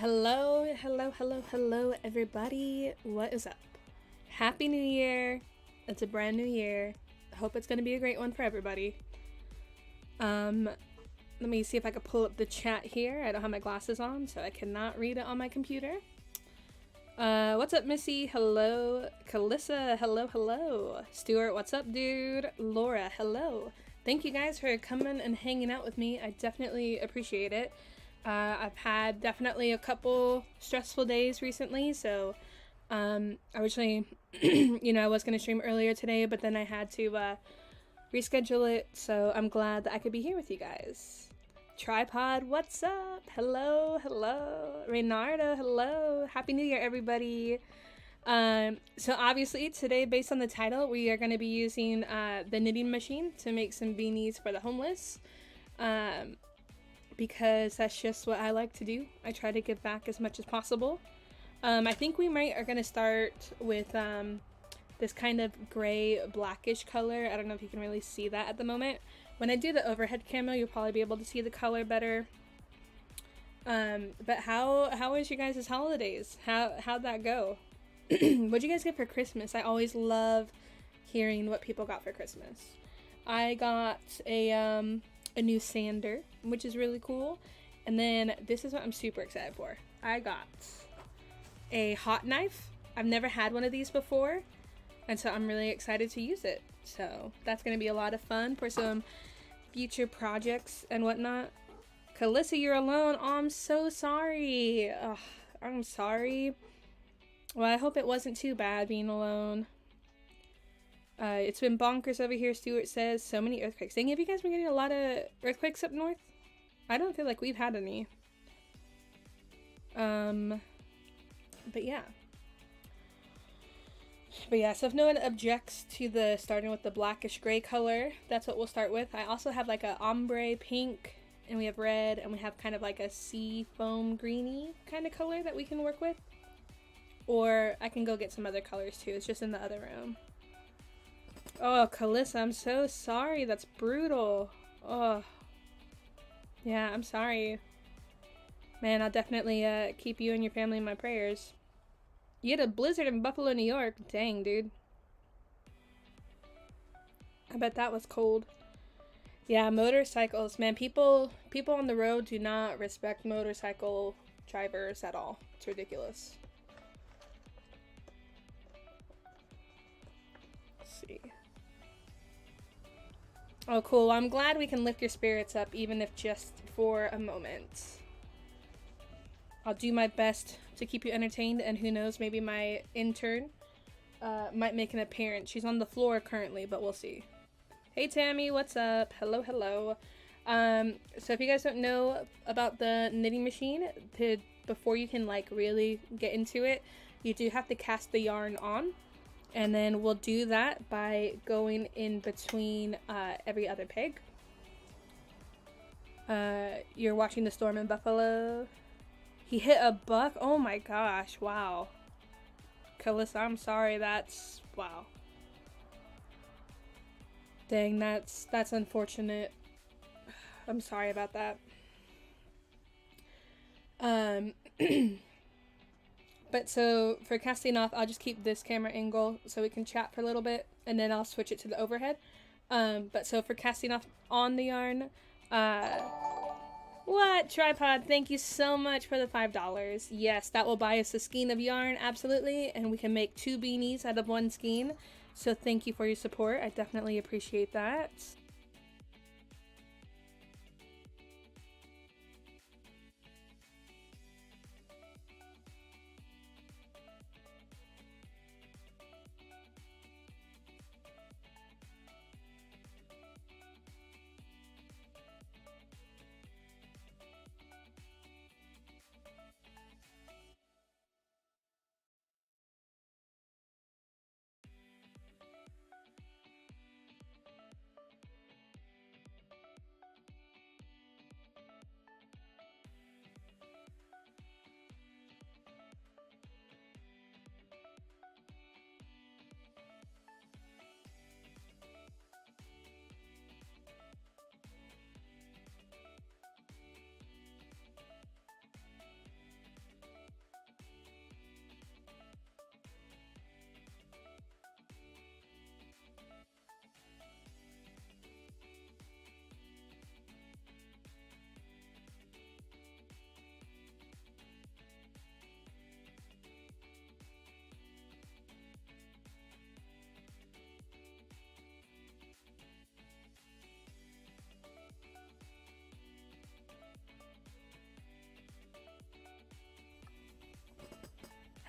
Hello, hello, hello, hello, everybody. What is up? Happy New Year. It's a brand new year. I hope it's going to be a great one for everybody. Let me see if I can pull up the chat here. I don't have my glasses on, so I cannot read it on my computer. What's up, Missy? Hello. Kalissa, hello, hello. Stuart, what's up, dude? Laura, hello. Thank you guys for coming and hanging out with me. I definitely appreciate it. I've had definitely a couple stressful days recently, so originally, I was going to stream earlier today, but then I had to reschedule it, so I'm glad that I could be here with you guys. Tripod, what's up? Hello, hello. Reynardo, hello. Happy New Year, everybody. So obviously today, based on the title, we are going to be using the knitting machine to make some beanies for the homeless. Because that's just what I like to do. I try to give back as much as possible. I think we are going to start with this kind of gray blackish color. I don't know if you can really see that at the moment. When I do the overhead camo, you'll probably be able to see the color better. But how was your guys' holidays? How'd that go? What'd you guys get for Christmas? I always love hearing what people got for Christmas. I got a new sander, which is really cool. And then this is what I'm super excited for. I got a hot knife. I've never had one of these before, and so I'm really excited to use it. So that's going to be a lot of fun for some future projects and whatnot. Kalissa, you're alone. Oh, I'm so sorry. Ugh, I'm sorry. Well, I hope it wasn't too bad being alone. It's been bonkers over here, Stuart says. So many earthquakes. Dang, have you guys been getting a lot of earthquakes up north? I don't feel like we've had any. But yeah. So if no one objects to the starting with the blackish gray color, that's what we'll start with. I also have like a ombre pink, and we have red, and we have kind of like a sea foam greeny kind of color that we can work with. Or I can go get some other colors too. It's just in the other room. Oh, Kalissa, I'm so sorry. That's brutal. Oh. Yeah, I'm sorry. Man, I'll definitely keep you and your family in my prayers. You had a blizzard in Buffalo, New York. Dang, dude. I bet that was cold. Yeah, motorcycles. Man, people on the road do not respect motorcycle drivers at all. It's ridiculous. Let's see. Oh, cool. I'm glad we can lift your spirits up, even if just for a moment. I'll do my best to keep you entertained, and who knows, maybe my intern might make an appearance. She's on the floor currently, but we'll see. Hey, Tammy, what's up? Hello, hello. So if you guys don't know about the knitting machine, before you can, like, really get into it, you do have to cast the yarn on. And then we'll do that by going in between every other peg. You're watching the storm in Buffalo. He hit a buck? Oh my gosh, wow. Kalissa, I'm sorry, that's... wow. Dang, that's unfortunate. I'm sorry about that. But so for casting off, I'll just keep this camera angle so we can chat for a little bit, and then I'll switch it to the overhead. But so for casting off on the yarn, what? Tripod, thank you so much for the $5. Yes, that will buy us a skein of yarn, absolutely, and we can make 2 beanies out of 1 skein. So thank you for your support. I definitely appreciate that.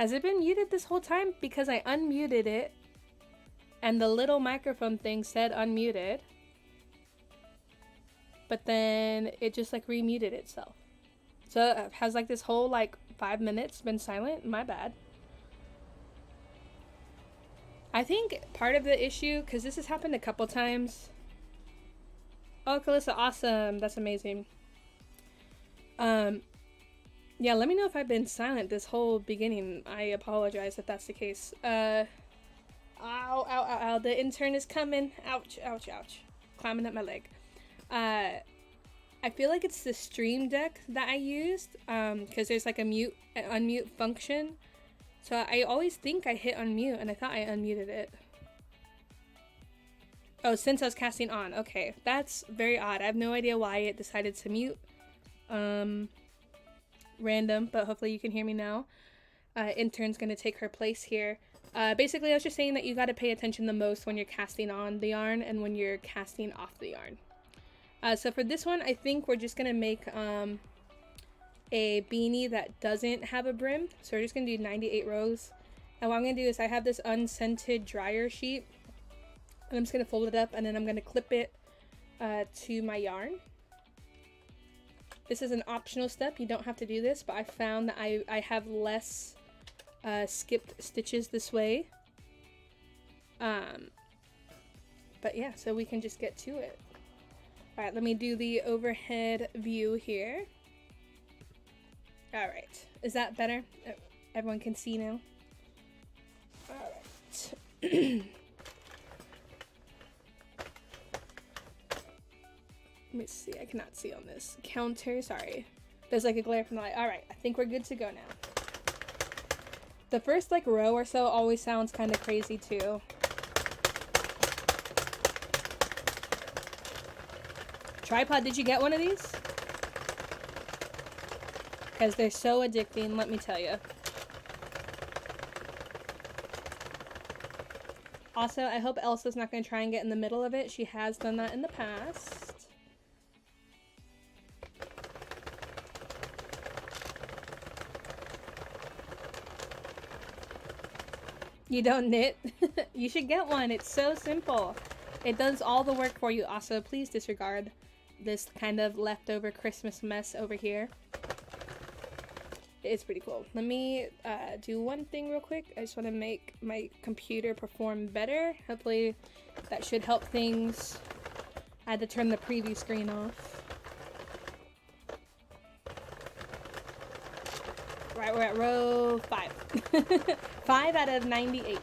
Has it been muted this whole time? Because I unmuted it and the little microphone thing said unmuted, but then it just like remuted itself. So it has like this whole like 5 minutes been silent. My bad. I think part of the issue, because this has happened a couple times. Oh, Calissa, awesome. That's amazing. Yeah, let me know if I've been silent this whole beginning. I apologize if that's the case. Ow, ow, ow, ow. The intern is coming. Ouch, ouch, ouch. Climbing up my leg. I feel like it's the Stream Deck that I used, because there's like a unmute function. So I always think I hit unmute, and I thought I unmuted it. Oh, since I was casting on. Okay, that's very odd. I have no idea why it decided to mute. Random, but hopefully you can hear me now. Intern's gonna take her place here. Basically, I was just saying that you gotta pay attention the most when you're casting on the yarn and when you're casting off the yarn. So for this one, I think we're just gonna make a beanie that doesn't have a brim. So we're just gonna do 98 rows. And what I'm gonna do is I have this unscented dryer sheet, and I'm just gonna fold it up, and then I'm gonna clip it to my yarn. This is an optional step. You don't have to do this, but I found that I have less skipped stitches this way. But yeah, so we can just get to it. All right, let me do the overhead view here. All right, is that better? Everyone can see now. All right. Let me see, I cannot see on this counter, sorry. There's like a glare from the light. All right, I think we're good to go now. The first like row or so always sounds kind of crazy too. Tripod, did you get one of these? Because they're so addicting, let me tell you. Also, I hope Elsa's not going to try and get in the middle of it. She has done that in the past. You don't knit? You should get one. It's so simple. It does all the work for you. Also, please disregard this kind of leftover Christmas mess over here. It's pretty cool. Let me do one thing real quick. I just want to make my computer perform better. Hopefully that should help things. I had to turn the preview screen off. Right, we're at row 5. 5 out of 98.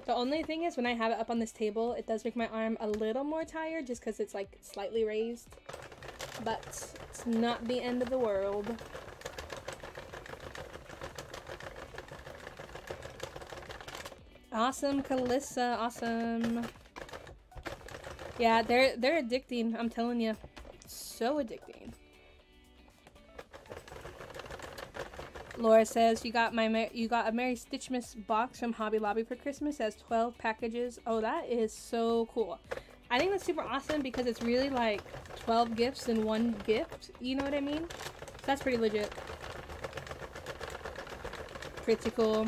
The only thing is when I have it up on this table, it does make my arm a little more tired just because it's like slightly raised. But it's not the end of the world. Awesome, Calissa. Awesome. Yeah, they're addicting. I'm telling you. So addicting. Laura says, you got a Merry Stitchmas box from Hobby Lobby for Christmas. It has 12 packages. Oh, that is so cool. I think that's super awesome because it's really like 12 gifts in one gift. You know what I mean? So that's pretty legit. Pretty cool.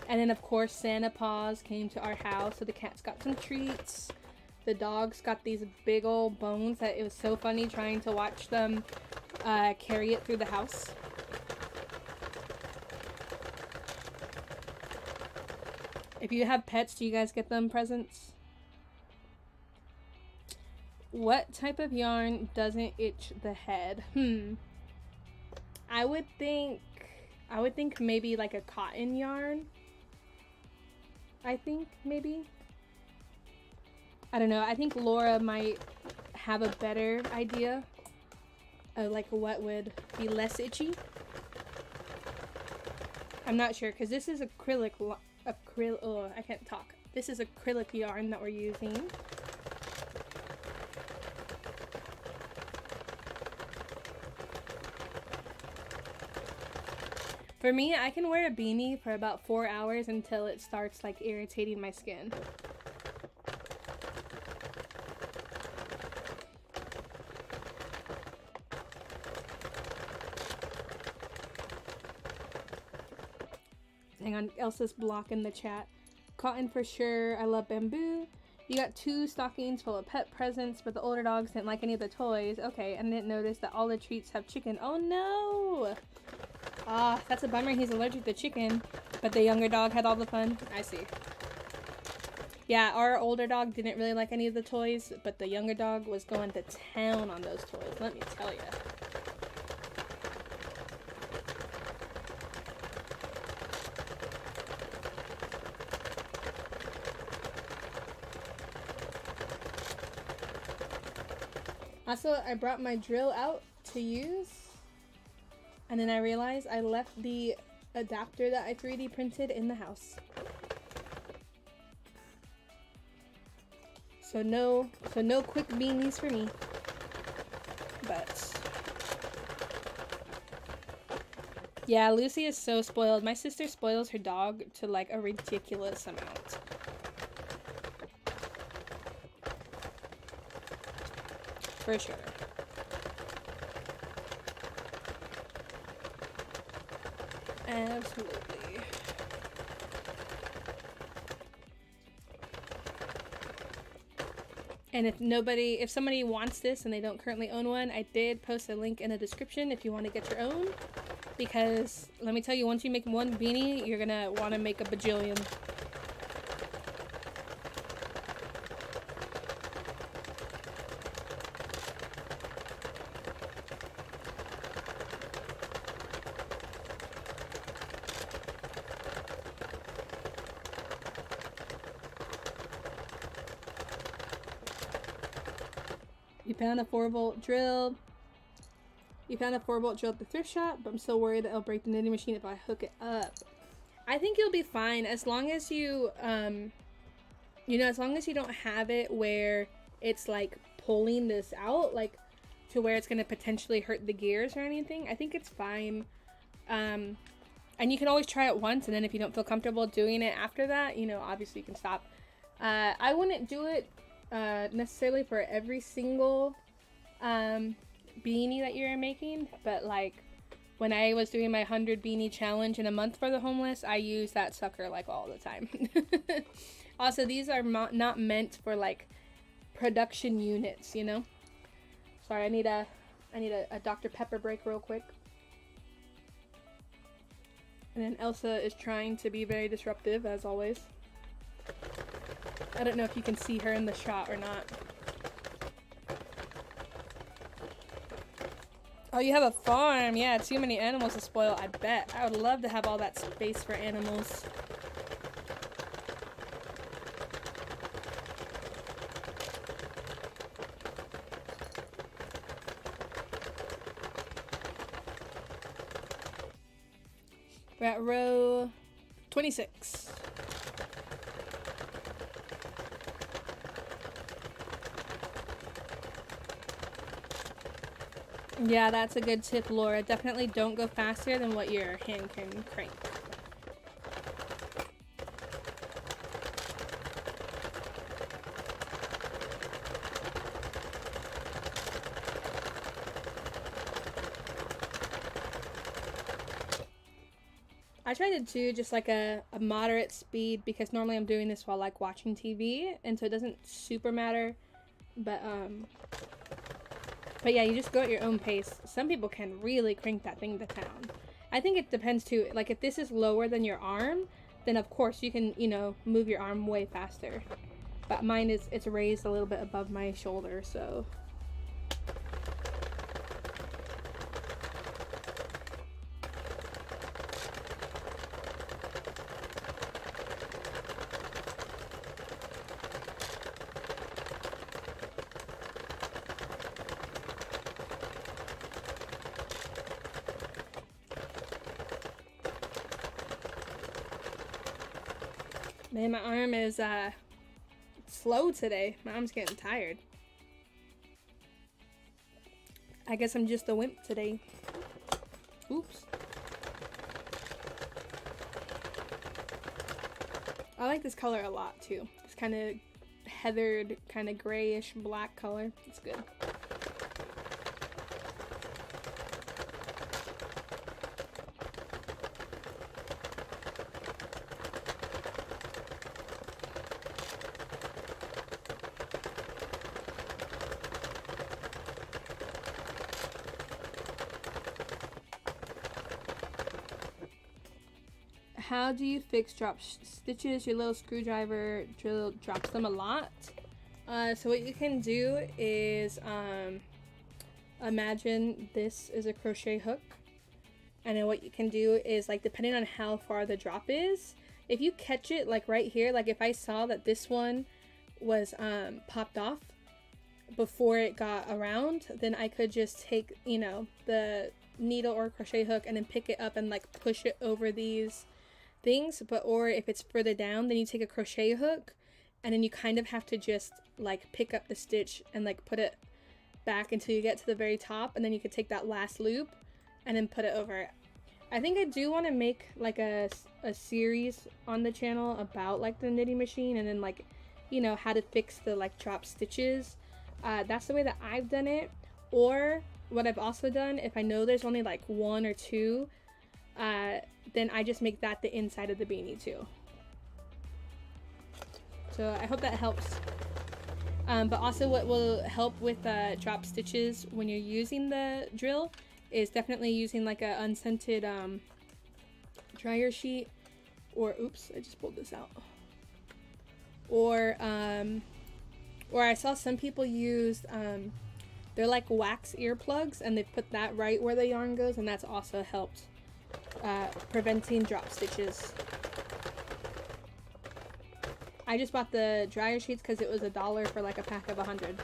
And then, of course, Santa Paws came to our house. So the cats got some treats. The dogs got these big old bones that it was so funny trying to watch them carry it through the house. If you have pets, do you guys get them presents? What type of yarn doesn't itch the head? I would think maybe like a cotton yarn. I think maybe. I don't know. I think Laura might have a better idea of like what would be less itchy. I'm not sure because this is acrylic. Oh, I can't talk. This is acrylic yarn that we're using. For me, I can wear a beanie for about 4 hours until it starts like irritating my skin. Hang on, Elsa's blocking the chat. Cotton for sure. I love bamboo. You got 2 stockings full of pet presents, but the older dogs didn't like any of the toys. Okay, and didn't notice that all the treats have chicken. Oh no! Ah, that's a bummer. He's allergic to chicken, but the younger dog had all the fun. I see. Yeah, our older dog didn't really like any of the toys, but the younger dog was going to town on those toys, let me tell you. Also, I brought my drill out to use, and then I realized I left the adapter that I 3D printed in the house. So no quick beanies for me. But yeah, Lucy is so spoiled. My sister spoils her dog to like a ridiculous amount. For sure. Absolutely. And if somebody wants this and they don't currently own one, I did post a link in the description if you want to get your own. Because let me tell you, once you make one beanie, you're gonna want to make a bajillion. You found a 4-volt drill. You found a 4-volt drill at the thrift shop, but I'm still worried that it'll break the knitting machine if I hook it up. I think you'll be fine as long as you, as long as you don't have it where it's like pulling this out, like to where it's going to potentially hurt the gears or anything. I think it's fine. And you can always try it once, and then if you don't feel comfortable doing it after that, obviously you can stop. I wouldn't do it necessarily for every single beanie that you're making, but like when I was doing my 100 beanie challenge in a month for the homeless, I used that sucker like all the time. Also, these are not meant for like production units, Sorry, I need a Dr. Pepper break real quick. And then Elsa is trying to be very disruptive as always. I don't know if you can see her in the shot or not. Oh, you have a farm. Yeah, too many animals to spoil, I bet. I would love to have all that space for animals. We're at row 26. Yeah, that's a good tip, Laura. Definitely don't go faster than what your hand can crank. I tried to do just like a moderate speed because normally I'm doing this while like watching TV, and so it doesn't super matter. But yeah, you just go at your own pace. Some people can really crank that thing to town. I think it depends too. Like if this is lower than your arm, then of course you can, move your arm way faster. But mine it's raised a little bit above my shoulder, so. Man, my arm is slow today. My arm's getting tired. I guess I'm just a wimp today. Oops. I like this color a lot too. It's kind of heathered, kind of grayish black color. It's good. How do you fix drop stitches? Your little screwdriver drill drops them a lot. So what you can do is imagine this is a crochet hook. And then what you can do is, like, depending on how far the drop is, if you catch it like right here, like if I saw that this one was popped off before it got around, then I could just take, you know, the needle or crochet hook and then pick it up and like push it over these things. But or if it's further down, then you take a crochet hook and then you kind of have to just like pick up the stitch and like put it back until you get to the very top, and then you could take that last loop and then put it over it. I think I do want to make like a series on the channel about like the knitting machine, and then like, you know, how to fix the like drop stitches. That's the way that I've done it. Or what I've also done, if I know there's only like one or two, then I just make that the inside of the beanie too. So I hope that helps. But also what will help with drop stitches when you're using the drill is definitely using like a unscented dryer sheet, or oops, I just pulled this out. Or I saw some people use they're like wax earplugs, and they put that right where the yarn goes, and that's also helped preventing drop stitches. I just bought the dryer sheets because it was $1 for like a pack of 100.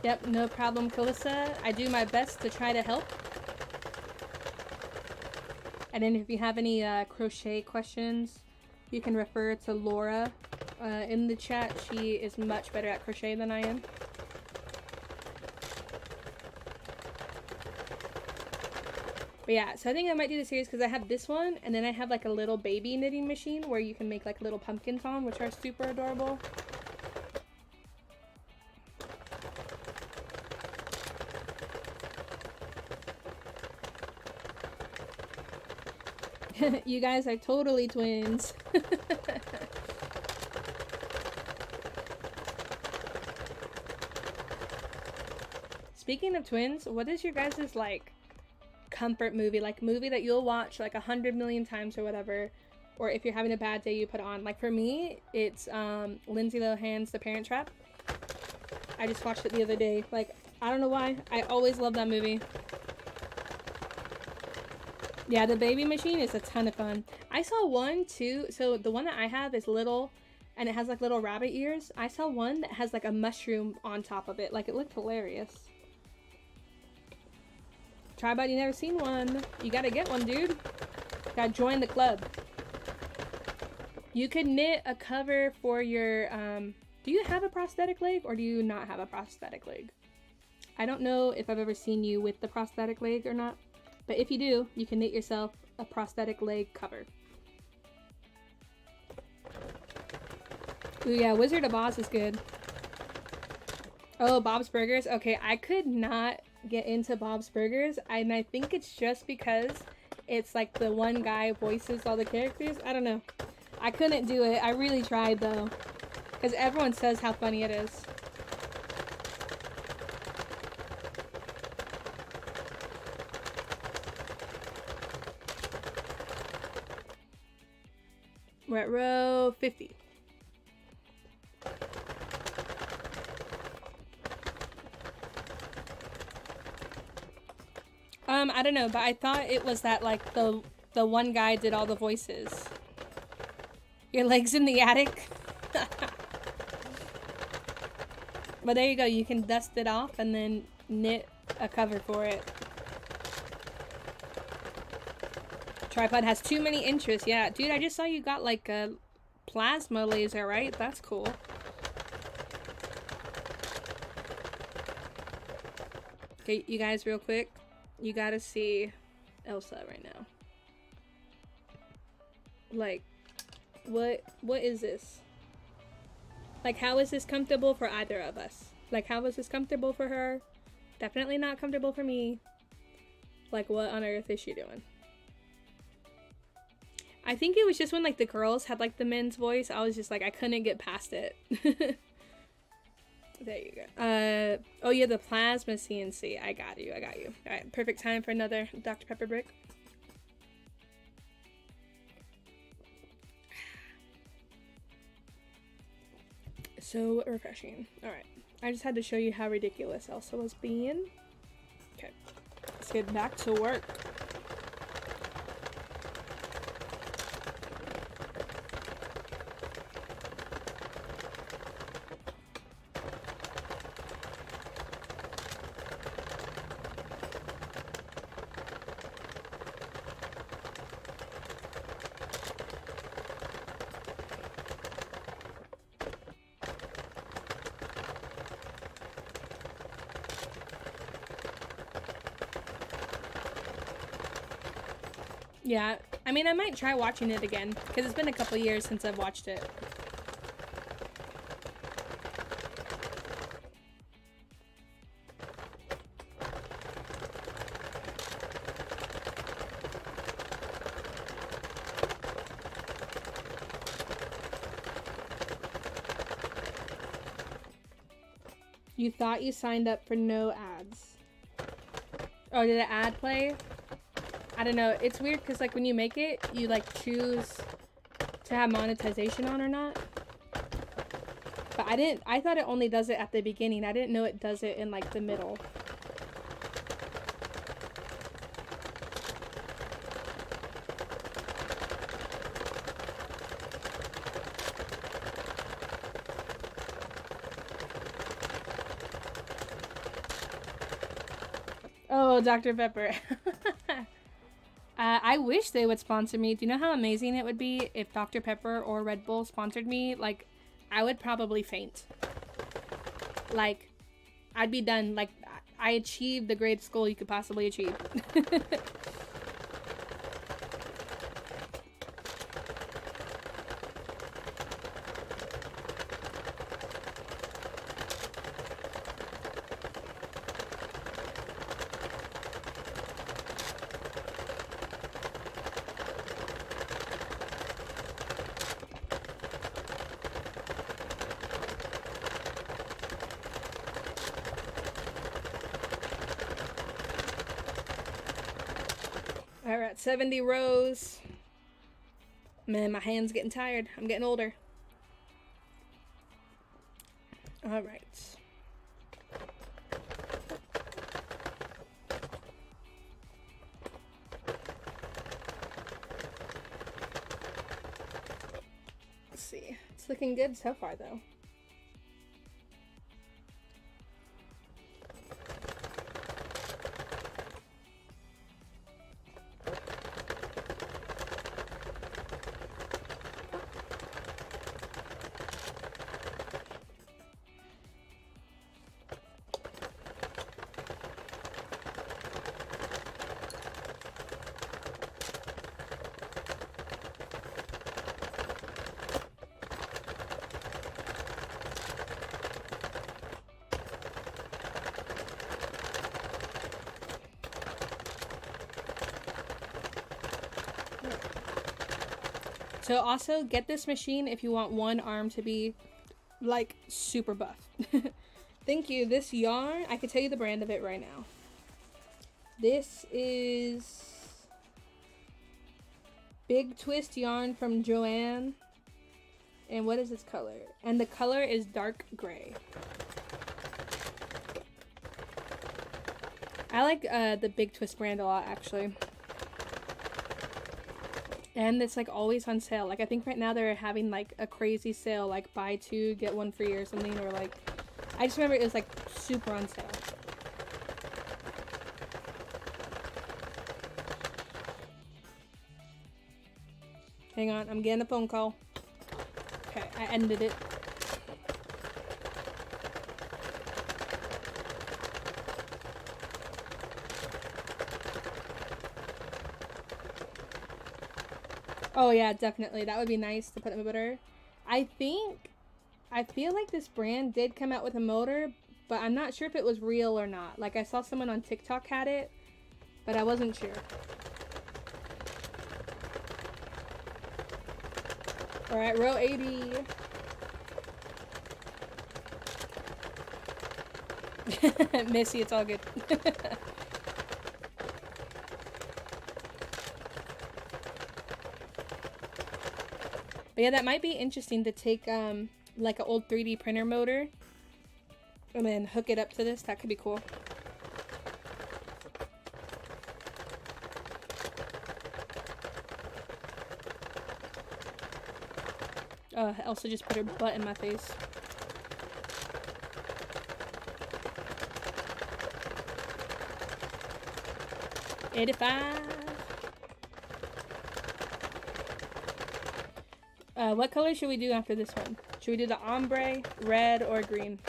Yep, no problem, Calissa. I do my best to try to help. And then if you have any crochet questions, you can refer to Laura in the chat. She is much better at crochet than I am. But yeah, so I think I might do the series because I have this one, and then I have like a little baby knitting machine where you can make like little pumpkins on, which are super adorable. You guys are totally twins. Speaking of twins, what is your guys' like comfort movie? Like movie that you'll watch like 100 million times or whatever, or if you're having a bad day you put on. Like for me, it's Lindsay Lohan's The Parent Trap. I just watched it the other day. Like, I don't know why. I always love that movie. Yeah, the baby machine is a ton of fun. I saw one too. So the one that I have is little, and it has like little rabbit ears. I saw one that has like a mushroom on top of it. Like, it looked hilarious. Tribot, you never seen one. You gotta get one, dude. Gotta join the club. You could knit a cover for your, do you have a prosthetic leg or do you not have a prosthetic leg? I don't know if I've ever seen you with the prosthetic leg or not. But if you do, you can knit yourself a prosthetic leg cover. Ooh, yeah, Wizard of Oz is good. Oh, Bob's Burgers. Okay, I could not get into Bob's Burgers, and I think it's just because it's like the one guy voices all the characters. I don't know. I couldn't do it. I really tried though, because everyone says how funny it is. We're at row 50. I don't know, but I thought it was that like the one guy did all the voices. Your leg's in the attic. But there you go, you can dust it off and then knit a cover for it. Tripod has too many interests. Yeah, dude, I just saw you got like a plasma laser, right? That's cool. Okay, you guys, real quick. You gotta see Elsa right now. Like, what is this? Like, how is this comfortable for either of us? Like, how is this comfortable for her? Definitely not comfortable for me. Like, what on earth is she doing? I think it was just when like the girls had like the men's voice, I was just like I couldn't get past it. There you go. Oh yeah, the plasma CNC. I got you. Alright, perfect time for another Dr. Pepper brick. So refreshing. Alright. I just had to show you how ridiculous Elsa was being. Okay. Let's get back to work. Yeah, I mean, I might try watching it again, because it's been a couple years since I've watched it. You thought you signed up for no ads. Oh, did an ad play? I don't know. It's weird because like when you make it, you like choose to have monetization on or not. But I thought it only does it at the beginning. I didn't know it does it in like the middle. Oh, Dr. Pepper. I wish they would sponsor me. Do you know how amazing it would be if Dr. Pepper or Red Bull sponsored me? Like, I would probably faint. Like, I'd be done. Like, I achieved the greatest goal you could possibly achieve. Alright, 70 rows. Man, my hand's getting tired. I'm getting older. Alright. Let's see. It's looking good so far, though. So also get this machine if you want one arm to be like super buff. Thank you. This yarn, I can tell you the brand of it right now. This is Big Twist yarn from Joanne. And what is its color? And the color is dark gray. I like the Big Twist brand a lot, actually. And it's like always on sale. Like I think right now they're having like a crazy sale, like buy two get one free or something, or like I just remember it was like super on sale. Hang on, I'm getting a phone call. Okay, I ended it. Oh yeah, definitely. That would be nice to put in a motor. I feel like this brand did come out with a motor, but I'm not sure if it was real or not. Like I saw someone on TikTok had it, but I wasn't sure. Alright, row 80. Missy, it's all good. But yeah, that might be interesting to take like an old 3D printer motor and then hook it up to this. That could be cool. Elsa just put her butt in my face. $85. What color should we do after this one? Should we do the ombre, red, or green?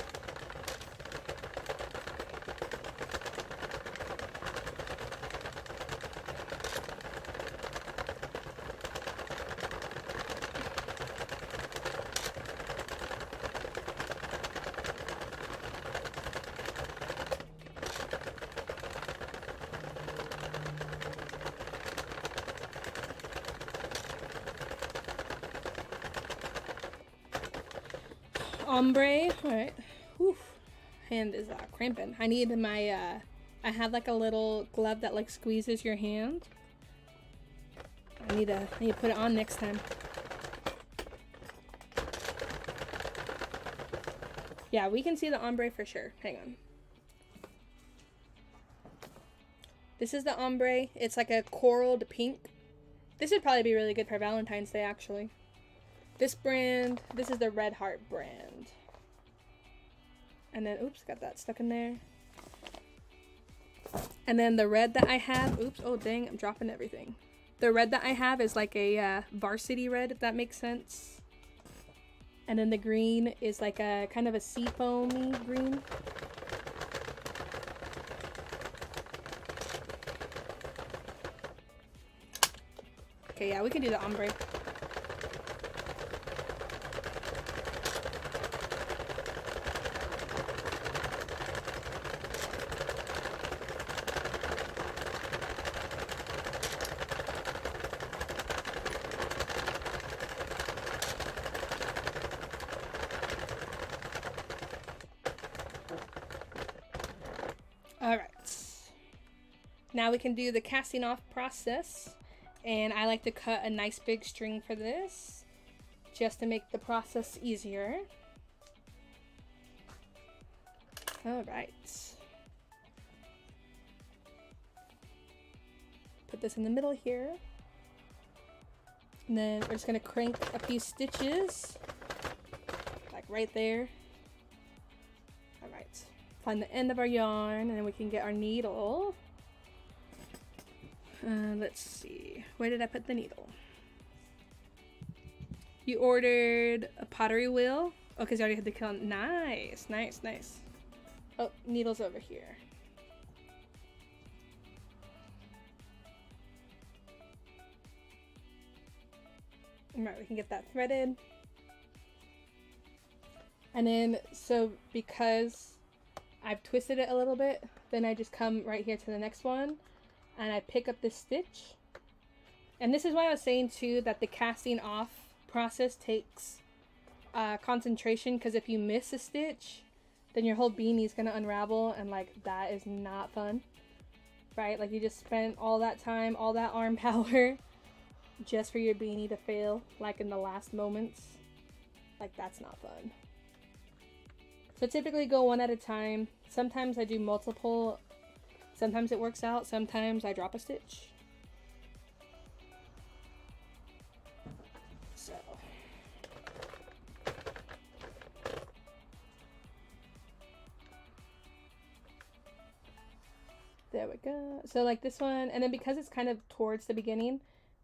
Ombre. Alright. Whew. Hand is cramping. I need my I have like a little glove that like squeezes your hand. I need to put it on next time. Yeah, we can see the ombre for sure. Hang on. This is the ombre. It's like a coraled pink. This would probably be really good for Valentine's Day, actually. This brand, this is the Red Heart brand. And then, oops, got that stuck in there. And then the red that I have, oops, oh dang, I'm dropping everything. The red that I have is like a varsity red, if that makes sense. And then the green is like a kind of a seafoamy green. Okay, yeah, we can do the ombre. Alright, now we can do the casting off process, and I like to cut a nice big string for this, just to make the process easier. Alright, put this in the middle here, and then we're just going to crank a few stitches, like right there. Alright. Find the end of our yarn, and then we can get our needle. Let's see, where did I put the needle? You ordered a pottery wheel? Oh, because you already had the kiln. Nice, nice, nice. Oh, needle's over here. Alright, we can get that threaded. And then, so because I've twisted it a little bit, then I just come right here to the next one and I pick up this stitch. And this is why I was saying too that the casting off process takes concentration, because if you miss a stitch, then your whole beanie is going to unravel, and like that is not fun, right? Like you just spent all that time, all that arm power just for your beanie to fail like in the last moments. Like that's not fun. So typically go one at a time. Sometimes I do multiple. Sometimes it works out. Sometimes I drop a stitch. So. There we go. So like this one, and then because it's kind of towards the beginning,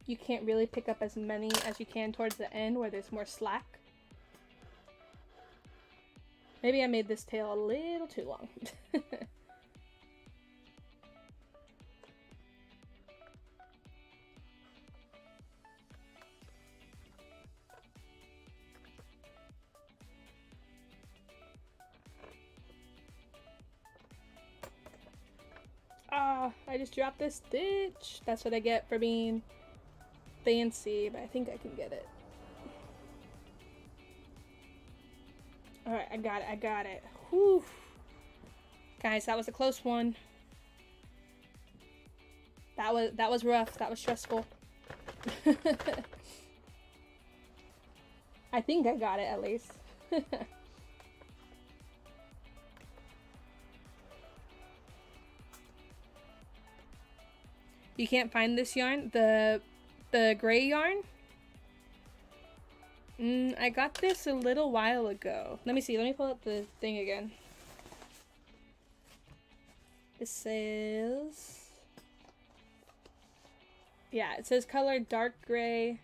you can't really pick up as many as you can towards the end where there's more slack. Maybe I made this tail a little too long. Ah, I just dropped this stitch. That's what I get for being fancy, but I think I can get it. Alright, I got it, I got it. Whew. Guys, that was a close one. That was rough. That was stressful. I think I got it at least. You can't find this yarn? The gray yarn? I got this a little while ago. Let me see. Let me pull up the thing again. It says... Yeah, it says color dark gray.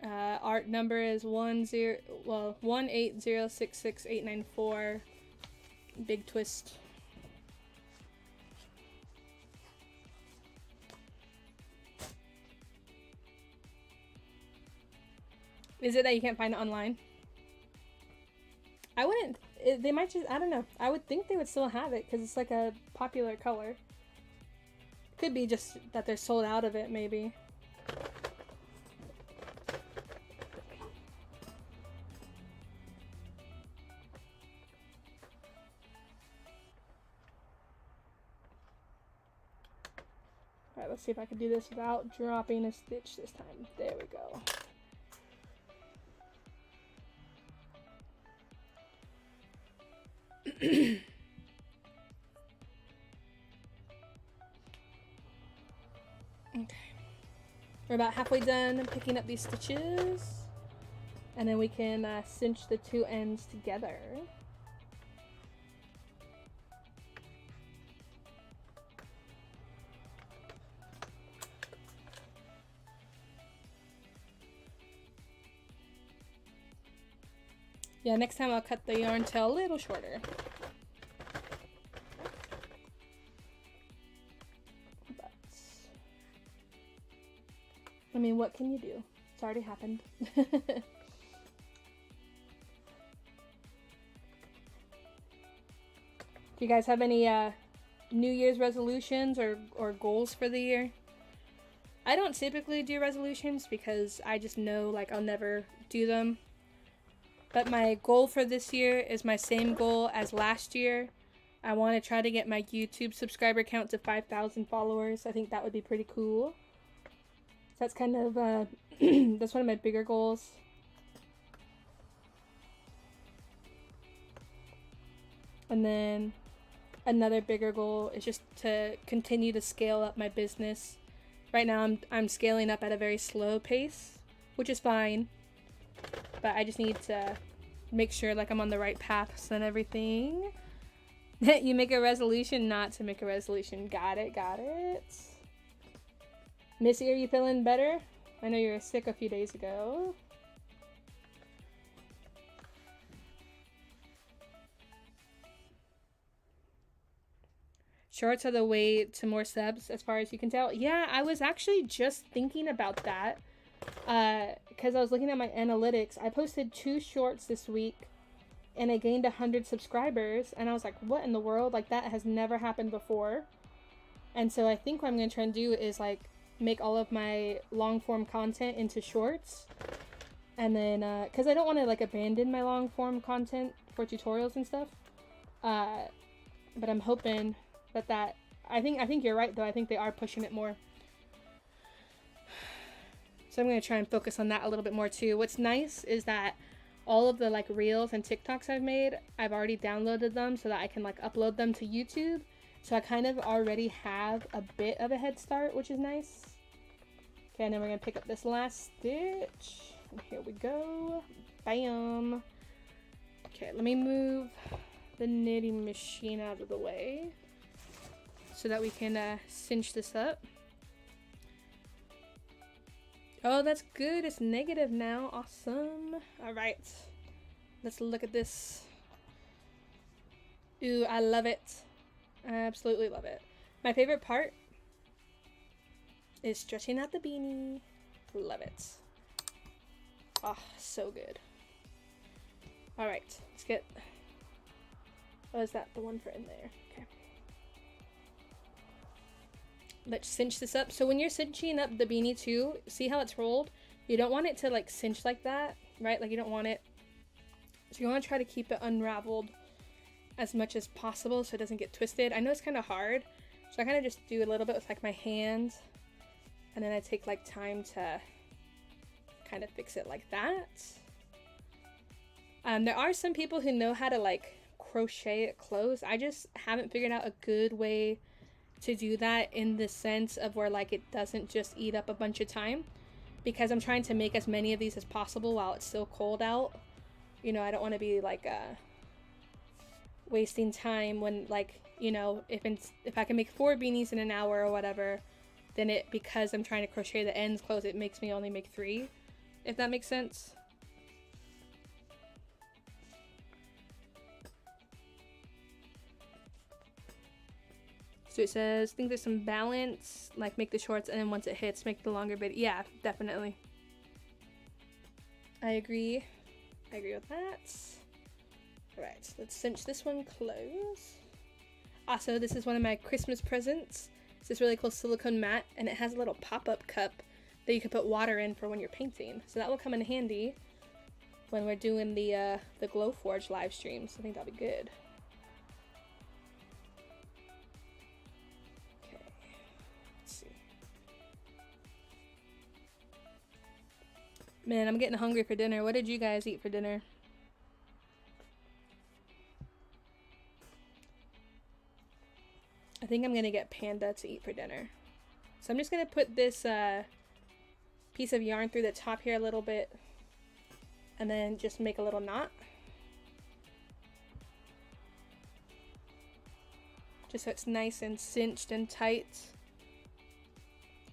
Art number is 180666894. Big twist. Is it that you can't find it online? I wouldn't. They might just, I don't know. I would think they would still have it because it's like a popular color. Could be just that they're sold out of it, maybe. Alright, let's see if I can do this without dropping a stitch this time. There we go. Okay. We're about halfway done picking up these stitches. And then we can cinch the two ends together. Yeah, next time I'll cut the yarn tail a little shorter. But, I mean, what can you do? It's already happened. Do you guys have any New Year's resolutions or goals for the year? I don't typically do resolutions because I just know like I'll never do them. But my goal for this year is my same goal as last year. I want to try to get my YouTube subscriber count to 5,000 followers. I think that would be pretty cool. So that's kind of, that's one of my bigger goals. And then another bigger goal is just to continue to scale up my business. Right now I'm scaling up at a very slow pace, which is fine. But I just need to make sure like I'm on the right paths and everything. You make a resolution not to make a resolution. Got it, got it. Missy, are you feeling better? I know you were sick a few days ago. Shorts are the way to more subs as far as you can tell. Yeah, I was actually just thinking about that. Because I was looking at my analytics. I posted 2 shorts this week and I gained 100 subscribers, and I was like, what in the world? Like, that has never happened before. And so I think what I'm gonna try and do is like make all of my long form content into shorts, and then because I don't want to like abandon my long form content for tutorials and stuff, but I'm hoping that I think you're right though. I think they are pushing it more. So I'm going to try and focus on that a little bit more too. What's nice is that all of the like reels and TikToks I've made, I've already downloaded them so that I can like upload them to YouTube. So I kind of already have a bit of a head start, which is nice. Okay, and then we're going to pick up this last stitch. And here we go. Bam. Okay, let me move the knitting machine out of the way so that we can cinch this up. Oh, that's good. It's negative now. Awesome. All right. Let's look at this. Ooh, I love it. I absolutely love it. My favorite part is stretching out the beanie. Love it. Oh, so good. All right. Let's get... Oh, is that the one for in there? Okay. Let's cinch this up. So when you're cinching up the beanie too, see how it's rolled? You don't want it to like cinch like that, right? Like you don't want it So you want to try to keep it unraveled as much as possible so it doesn't get twisted. I know it's kind of hard, so I kind of just do a little bit with like my hands, and then I take like time to kind of fix it like that. There are some people who know how to like crochet it closed. I just haven't figured out a good way to do that in the sense of where like it doesn't just eat up a bunch of time, because I'm trying to make as many of these as possible while it's still cold out. You know, I don't want to be like wasting time when, like, you know, if I can make 4 beanies in an hour or whatever, then it, because I'm trying to crochet the ends close, it makes me only make 3, if that makes sense. So it says, I think there's some balance, like make the shorts and then once it hits, make the longer bit. Yeah, definitely. I agree. I agree with that. Alright, let's cinch this one close. Also, this is one of my Christmas presents. It's this really cool silicone mat, and it has a little pop-up cup that you can put water in for when you're painting. So that will come in handy when we're doing the Glowforge live streams. I think that'll be good. Okay, let's see. Man, I'm getting hungry for dinner. What did you guys eat for dinner? I think I'm gonna get Panda to eat for dinner. So I'm just gonna put this piece of yarn through the top here a little bit, and then just make a little knot. Just so it's nice and cinched and tight.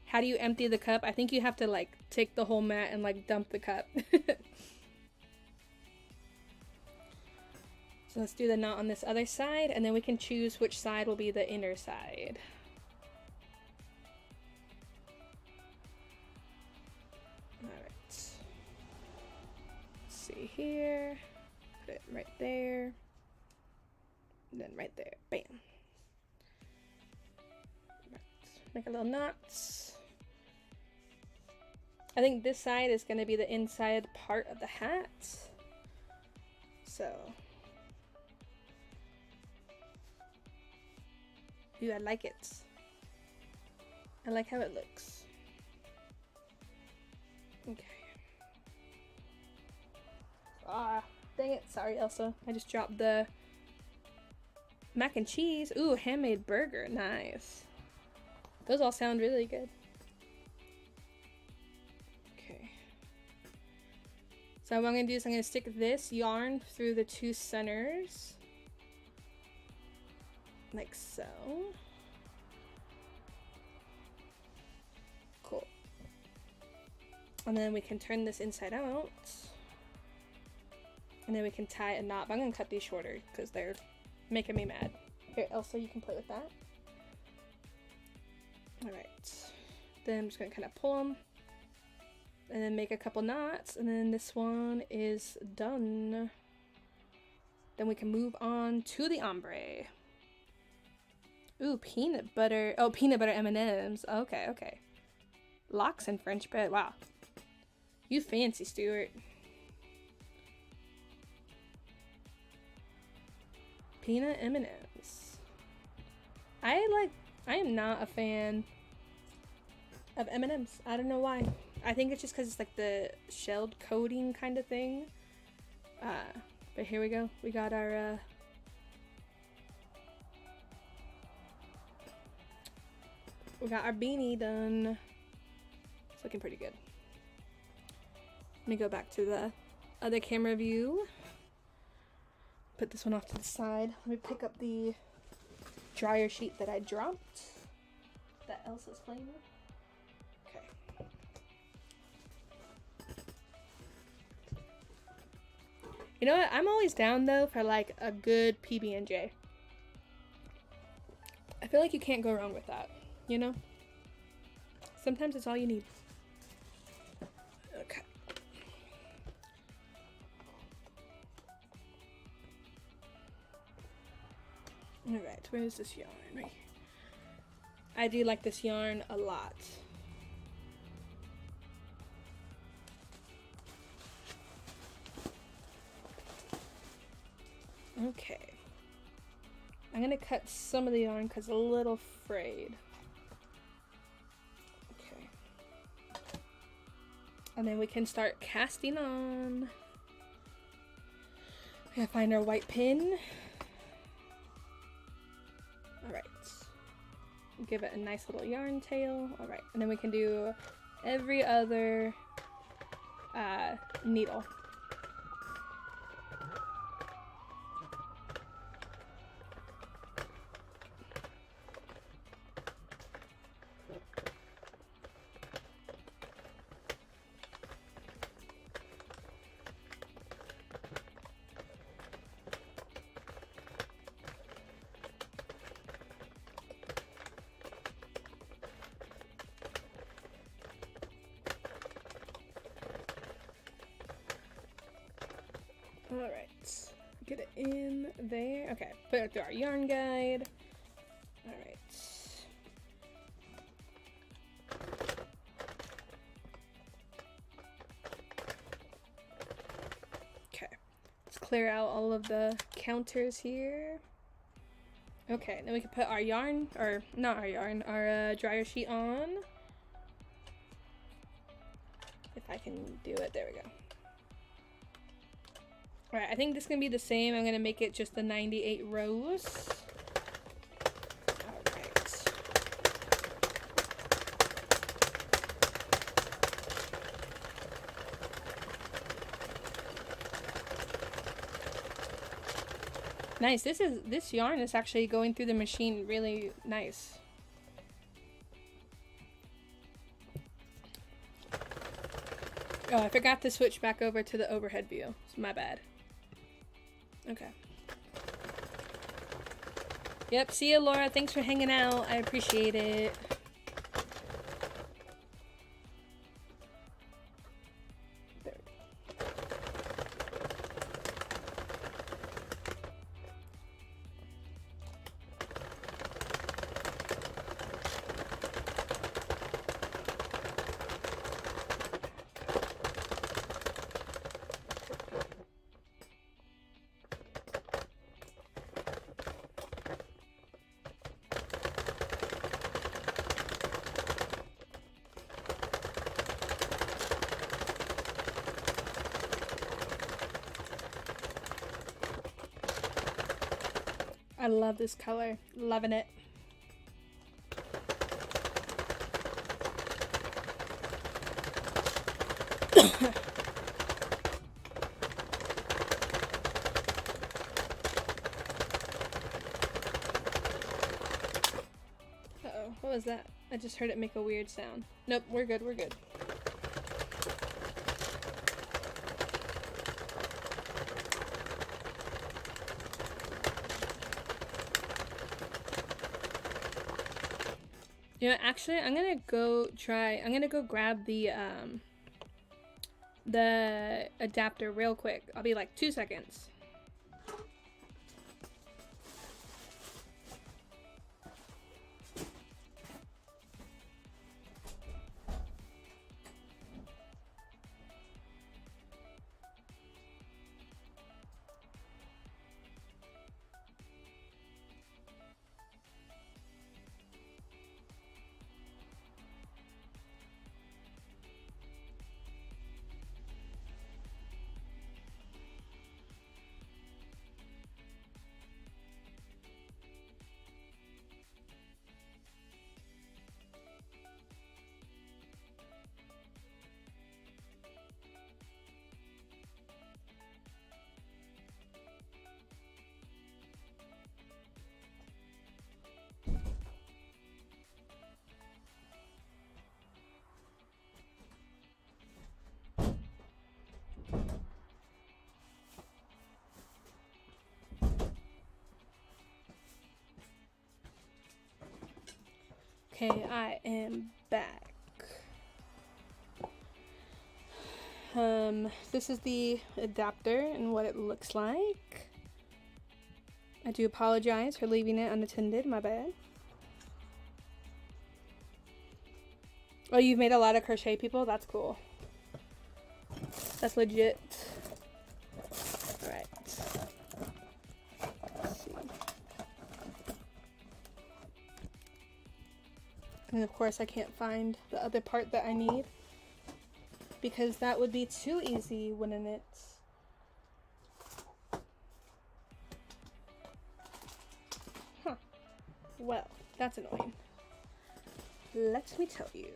How do you empty the cup? I think you have to like take the whole mat and like dump the cup. So let's do the knot on this other side, and then we can choose which side will be the inner side. Alright. Let's see here. Put it right there. And then right there. Bam. Right. Make a little knot. I think this side is going to be the inside part of the hat. So... Ooh, I like it. I like how it looks. Okay. Ah, dang it. Sorry, Elsa. I just dropped the mac and cheese. Ooh, handmade burger. Nice. Those all sound really good. Okay. So what I'm going to do is I'm going to stick this yarn through the 2 centers. Like so. Cool. And then we can turn this inside out. And then we can tie a knot. But I'm going to cut these shorter because they're making me mad. Here, Elsa, you can play with that. Alright. Then I'm just going to kind of pull them. And then make a couple knots. And then this one is done. Then we can move on to the ombre. Ooh, peanut butter. Oh, peanut butter M&Ms. Okay, okay. Lox and French bread. Wow. You fancy, Stuart. Peanut M&Ms. I am not a fan of M&Ms. I don't know why. I think it's just because it's like the shelled coating kind of thing. But here we go. We got our... We got our beanie done. It's looking pretty good. Let me go back to the other camera view. Put this one off to the side. Let me pick up the dryer sheet that I dropped that Elsa's playing with. Okay. You know what? I'm always down though for like a good PB&J. I feel like you can't go wrong with that. You know? Sometimes it's all you need. Okay. Alright, where is this yarn? Right. I do like this yarn a lot. Okay. I'm gonna cut some of the yarn because I'm a little frayed. Okay. And then we can start casting on. We gotta find our white pin. Alright. Give it a nice little yarn tail. Alright. And then we can do every other needle. Alright, get it in there. Okay, put it through our yarn guide. Alright. Okay, let's clear out all of the counters here. Okay, then we can put our yarn, or not our yarn, our dryer sheet on. If I can do it, there we go. Alright, I think this is going to be the same. I'm going to make it just the 98 rows. Alright. Nice. This yarn is actually going through the machine really nice. Oh, I forgot to switch back over to the overhead view. It's my bad. Okay. Yep, see you, Laura. Thanks for hanging out. I appreciate it. There. I love this color. Loving it. Uh-oh, what was that? I just heard it make a weird sound. Nope, we're good, we're good. You know, actually, I'm gonna go grab the adapter real quick. I'll be like 2 seconds. Okay, I am back. This is the adapter and what it looks like. I do apologize for leaving it unattended, my bad. Oh, you've made a lot of crochet, people? That's cool. That's legit. Alright. And of course I can't find the other part that I need, because that would be too easy, wouldn't it? Huh. Well, that's annoying. Let me tell you.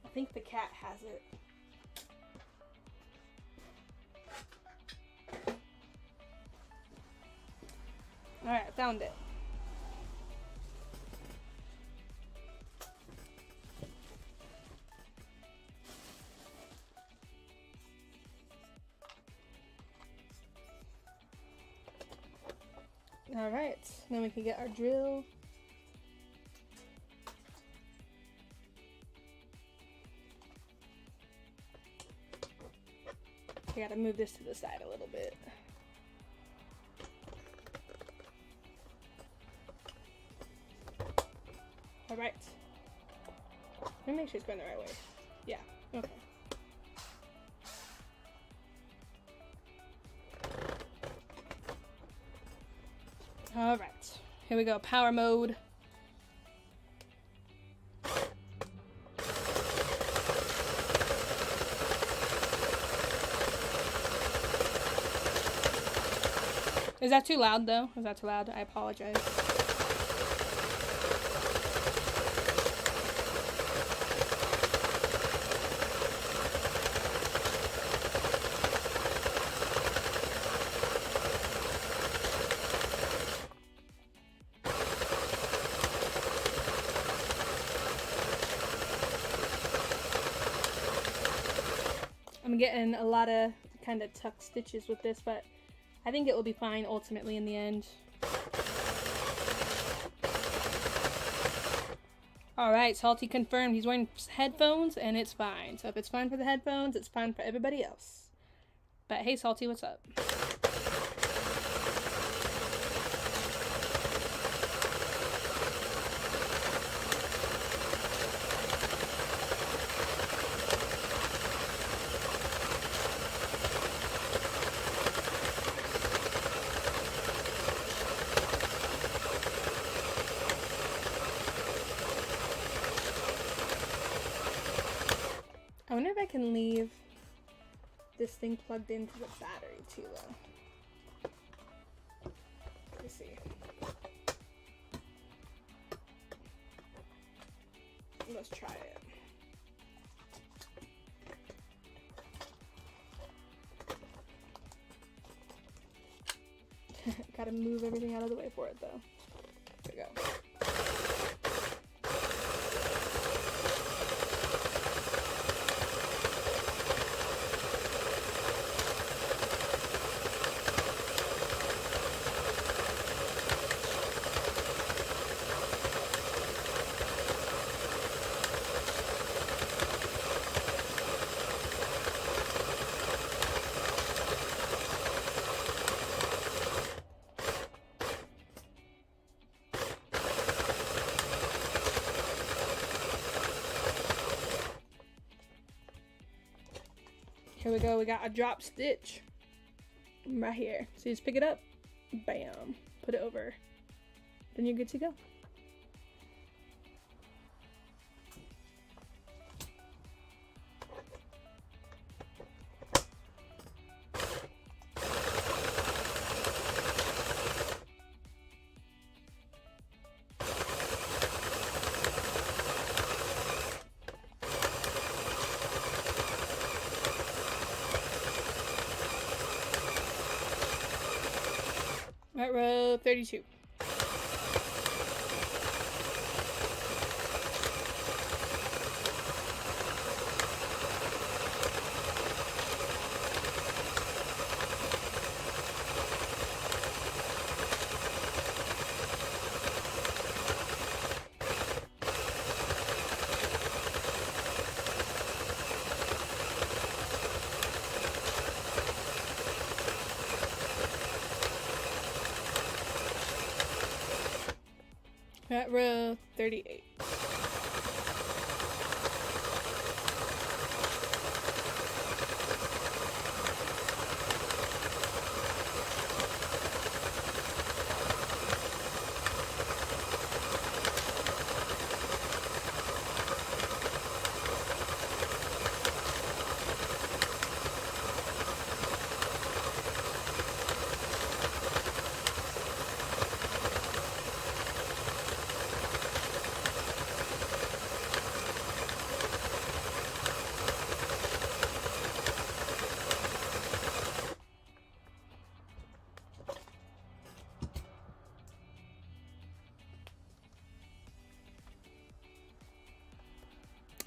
I think the cat has it. Alright, found it. Alright, then we can get our drill. I gotta move this to the side a little bit. Alright. Let me make sure it's going the right way. Yeah, okay. Alright, here we go, power mode. Is that too loud though? Is that too loud? I apologize. I'm getting a lot of kind of tuck stitches with this, but I think it will be fine ultimately in the end. Alright, Salty confirmed he's wearing headphones and it's fine. So if it's fine for the headphones, it's fine for everybody else. But hey Salty, what's up? I wonder if I can leave this thing plugged into the battery too though. Let me see. Let's try it. Gotta move everything out of the way for it though. There we go. Here we go, we got a drop stitch right here. So you just pick it up, bam, put it over, then you're good to go. At row 32. At row 38.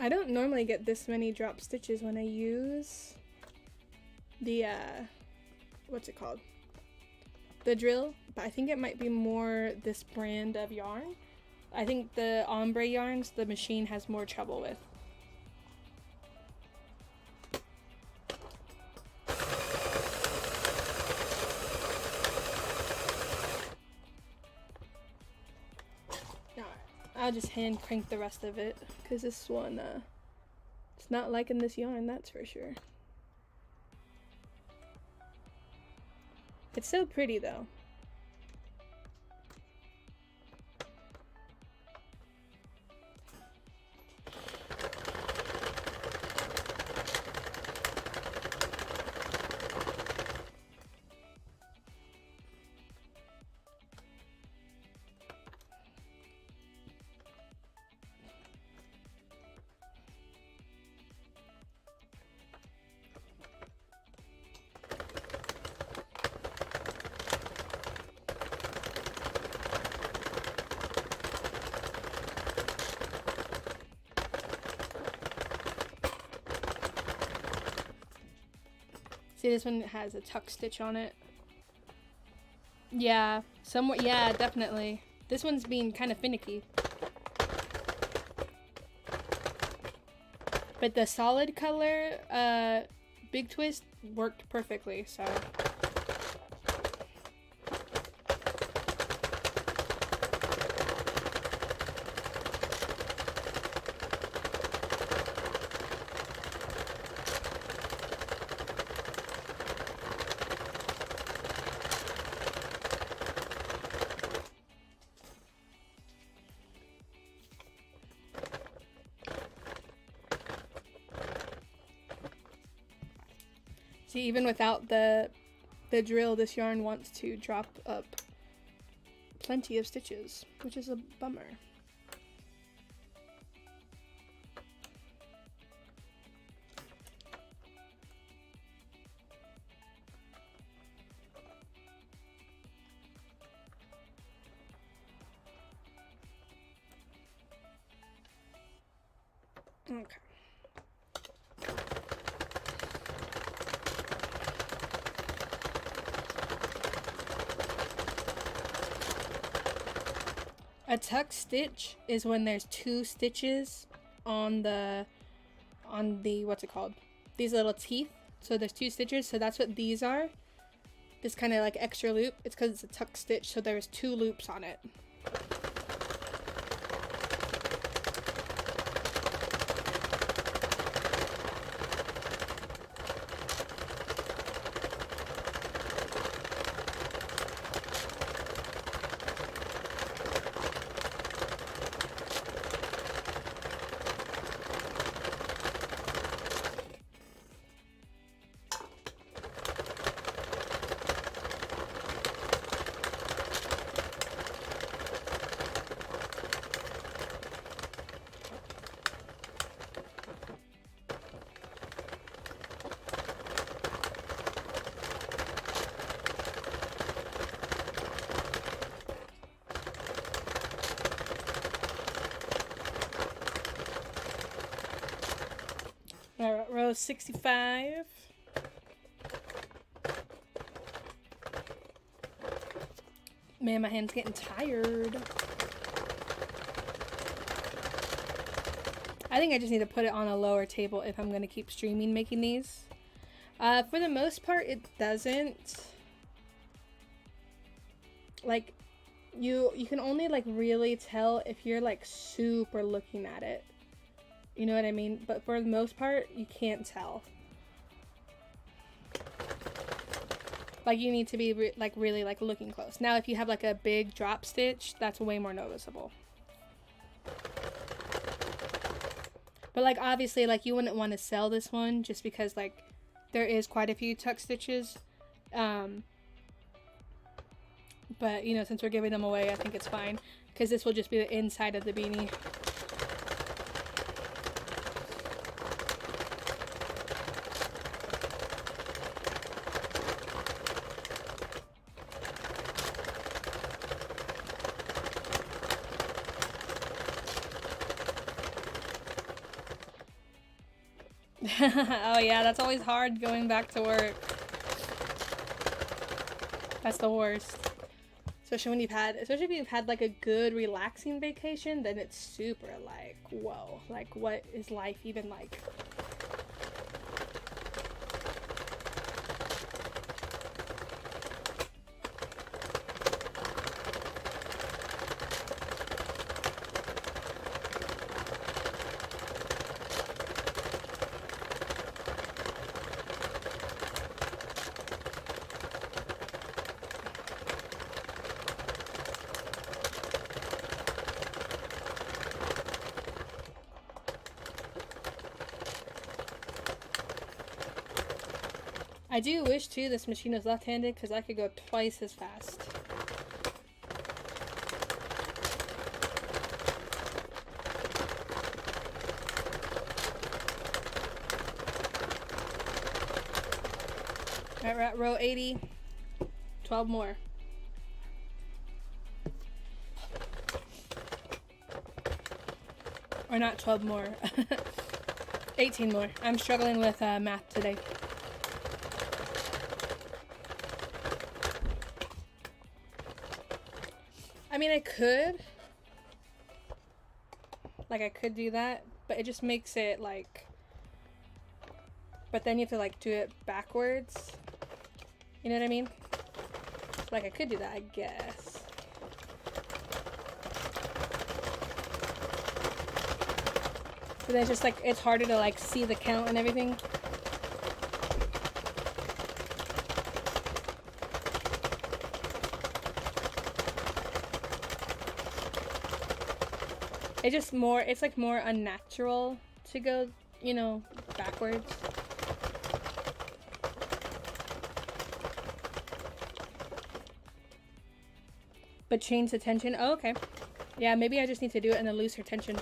I don't normally get this many drop stitches when I use the, what's it called? The drill, but I think it might be more this brand of yarn. I think the ombre yarns, the machine has more trouble with. I'll just hand crank the rest of it, because this one, it's not liking this yarn, that's for sure. It's so pretty though. See, this one has a tuck stitch on it. Yeah, somewhere. Yeah, definitely. This one's being kind of finicky. But the solid color, Big Twist worked perfectly, so. See, even without the drill, this yarn wants to drop up plenty of stitches, which is a bummer. Okay. A tuck stitch is when there's two stitches on the what's it called? These little teeth. So there's two stitches, so that's what these are. This kind of like extra loop. It's because it's a tuck stitch, so there's two loops on it. Alright, row 65. Man, my hand's getting tired. I think I just need to put it on a lower table if I'm going to keep streaming making these. For the most part, it doesn't. Like, you can only, like, really tell if you're, like, super looking at it. You know what I mean? But for the most part, you can't tell. Like, you need to be really looking close. Now, if you have like a big drop stitch, that's way more noticeable. But like, obviously, like, you wouldn't want to sell this one just because like there is quite a few tuck stitches. But you know, since we're giving them away, I think it's fine because this will just be the inside of the beanie. Oh yeah, that's always hard going back to work. That's the worst. Especially if you've had like a good relaxing vacation, then it's super like, whoa, like what is life even like? I do wish too this machine was left-handed because I could go twice as fast. Alright, we're at row 80. 12 more. Or not 12 more. 18 more. I'm struggling with math today. I mean, I could. Like, I could do that, but it just makes it, like... But then you have to, like, do it backwards. You know what I mean? Like, I could do that, I guess. But then it's just, like, it's harder to, like, see the count and everything. It's just more, it's like more unnatural to go, you know, backwards. But change the tension. Oh, okay. Yeah, maybe I just need to do it in a looser tension.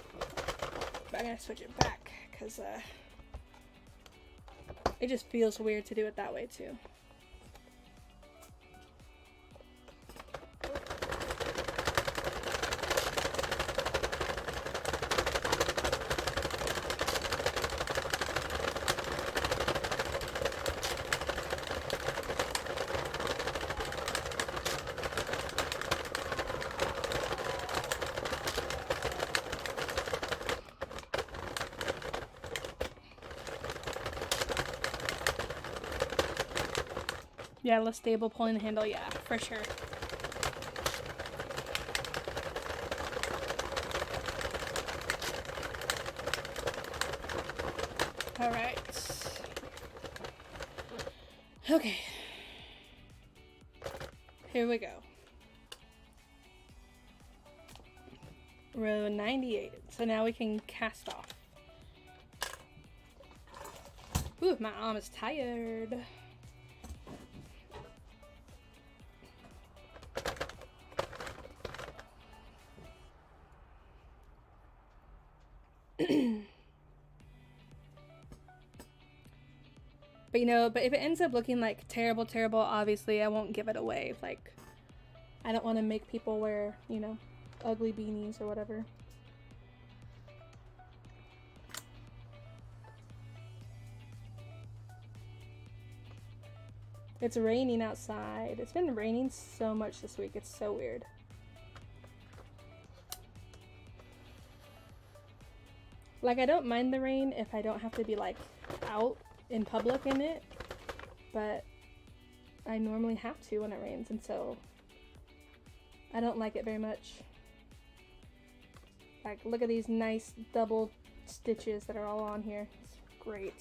But I'm gonna switch it back because it just feels weird to do it that way too. Yeah, less stable pulling the handle, yeah, for sure. Alright. Okay. Here we go. Row 98. So now we can cast off. Ooh, my arm is tired. But you know, but if it ends up looking like terrible, obviously I won't give it away. Like, I don't want to make people wear, you know, ugly beanies or whatever. It's raining outside. It's been raining so much this week. It's so weird. Like, I don't mind the rain if I don't have to be, like, out in public in it, but I normally have to when it rains, and so I don't like it very much. Like, look at these nice double stitches that are all on here. It's great.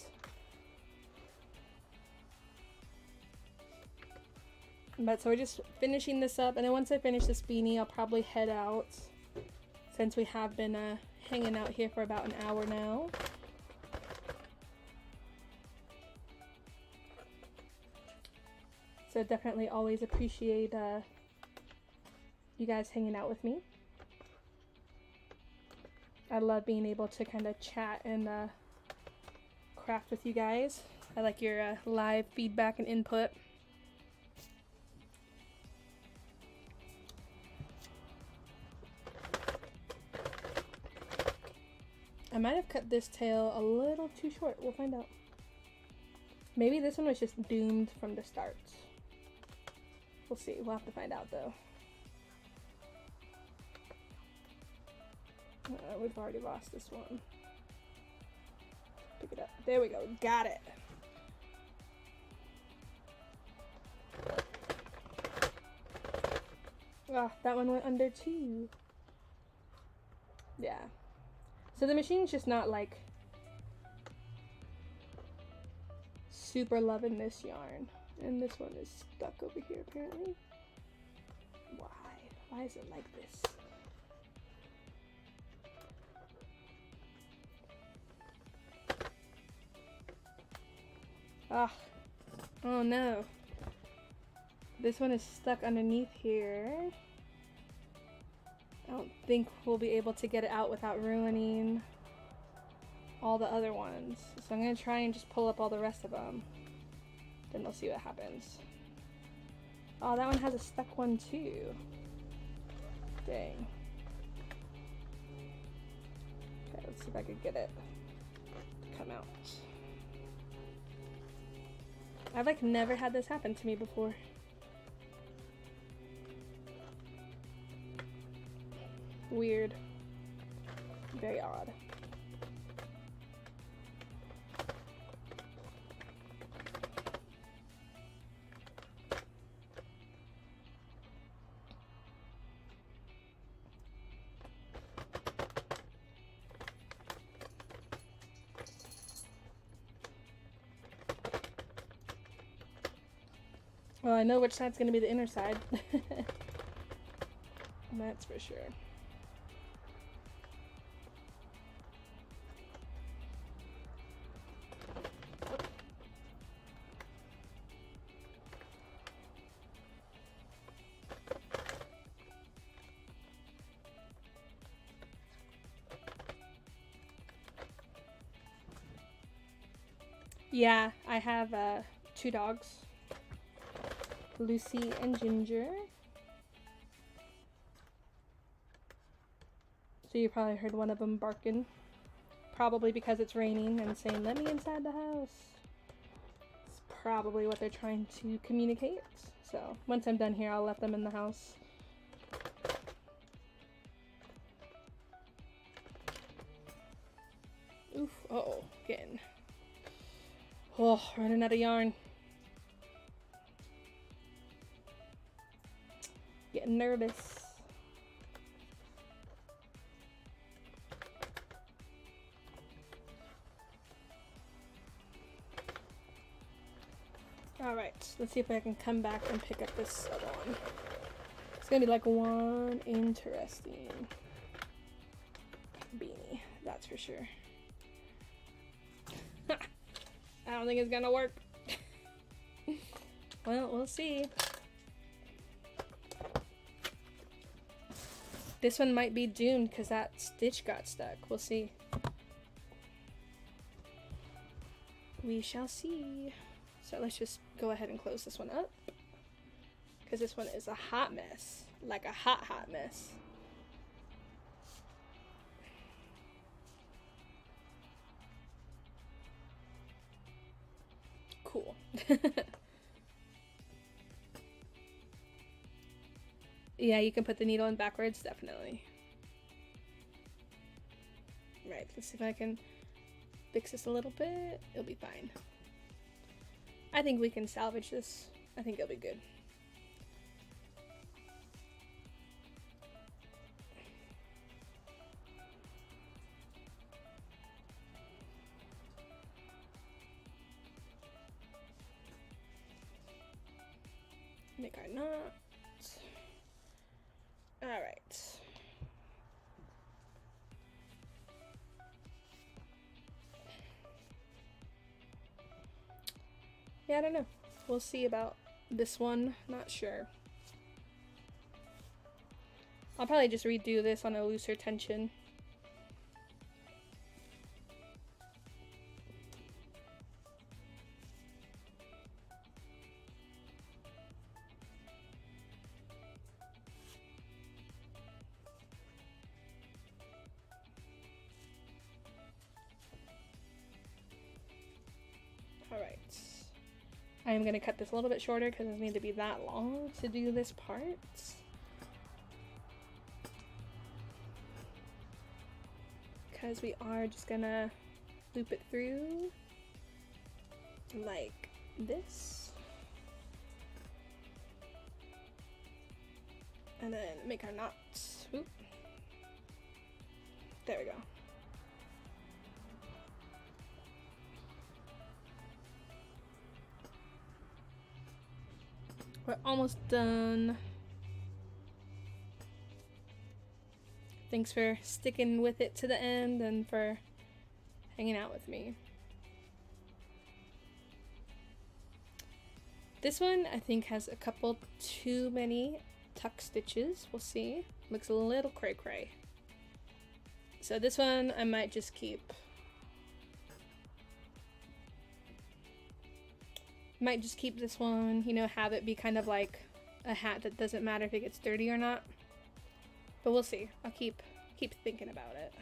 But so we're just finishing this up, and then once I finish this beanie, I'll probably head out, since we have been hanging out here for about an hour now. So definitely always appreciate you guys hanging out with me. I love being able to kind of chat and craft with you guys. I like your live feedback and input. I might have cut this tail a little too short. We'll find out. Maybe this one was just doomed from the start. We'll see. We'll have to find out though. We've already lost this one. Pick it up. There we go. Got it. Ah, that one went under too. Yeah. So the machine's just not like super loving this yarn. And this one is stuck over here apparently. Why? Why is it like this? Ah. Oh no. This one is stuck underneath here. I don't think we'll be able to get it out without ruining all the other ones. So I'm gonna try and just pull up all the rest of them. Then we'll see what happens. Oh, that one has a stuck one too. Dang. Okay, let's see if I can get it to come out. I've like never had this happen to me before. Weird. Very odd. Well, I know which side's gonna be the inner side. That's for sure. Yeah, I have 2 dogs. Lucy and Ginger. So you probably heard one of them barking. Probably because it's raining and saying, "Let me inside the house." It's probably what they're trying to communicate. So once I'm done here, I'll let them in the house. Oof, uh-oh, getting... Oh, running out of yarn. Getting nervous. Alright, let's see if I can come back and pick up this other one. It's gonna be like one interesting beanie, that's for sure. I don't think it's gonna work. Well, we'll see. This one might be doomed because that stitch got stuck. We'll see. We shall see. So let's just go ahead and close this one up. Because this one is a hot mess. Like a hot, hot mess. Cool. Yeah, you can put the needle in backwards, definitely. Right, let's see if I can fix this a little bit. It'll be fine. I think we can salvage this. I think it'll be good. Make our knot. All right. Yeah, I don't know. We'll see about this one. Not sure. I'll probably just redo this on a looser tension. I'm going to cut this a little bit shorter because it doesn't need to be that long to do this part. Because we are just going to loop it through like this. And then make our knots. Oop. There we go. We're almost done. Thanks for sticking with it to the end and for hanging out with me. This one I think has a couple too many tuck stitches. We'll see. Looks a little cray cray. So this one I might just keep. Might just keep this one, you know, have it be kind of like a hat that doesn't matter if it gets dirty or not. But we'll see. I'll keep thinking about it.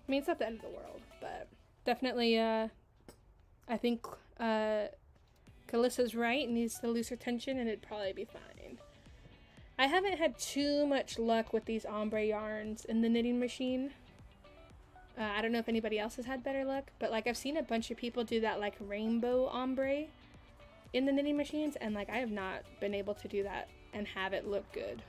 I mean, it's not the end of the world, but definitely, I think, Kalissa's right. It needs the looser tension and it'd probably be fine. I haven't had too much luck with these ombre yarns in the knitting machine. I don't know if anybody else has had better luck, but like I've seen a bunch of people do that like rainbow ombre in the knitting machines, and like I have not been able to do that and have it look good.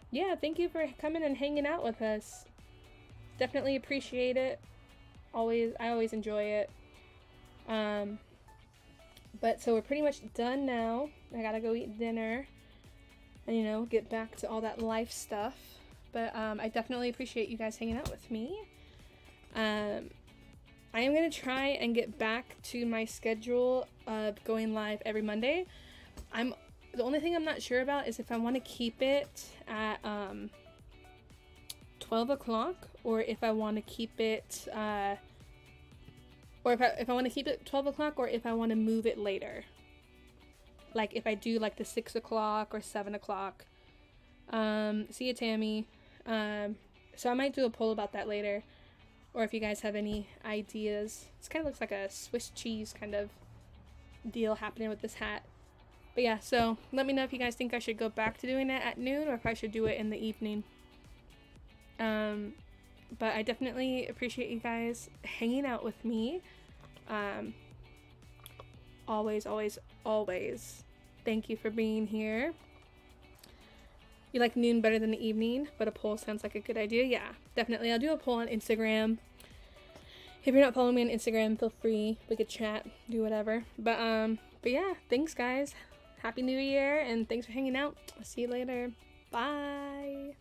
Yeah, thank you for coming and hanging out with us. Definitely appreciate it. I always enjoy it. But so we're pretty much done now. I gotta go eat dinner and, you know, get back to all that life stuff. But I definitely appreciate you guys hanging out with me. I am gonna try and get back to my schedule of going live every Monday. The only thing I'm not sure about is if I want to keep it at 12 o'clock or if I want to keep it or if I want to keep it 12 o'clock or if I want to move it later. Like if I do like the 6 o'clock or 7 o'clock. See you, Tammy. So I might do a poll about that later. Or if you guys have any ideas. This kind of looks like a Swiss cheese kind of deal happening with this hat. But yeah, so let me know if you guys think I should go back to doing it at noon or if I should do it in the evening. But I definitely appreciate you guys hanging out with me. Always, always, always. Thank you for being here. You like noon better than the evening, but a poll sounds like a good idea. Yeah, definitely. I'll do a poll on Instagram. If you're not following me on Instagram, feel free. We could chat, do whatever. But yeah, thanks guys. Happy New Year, and thanks for hanging out. I'll see you later. Bye.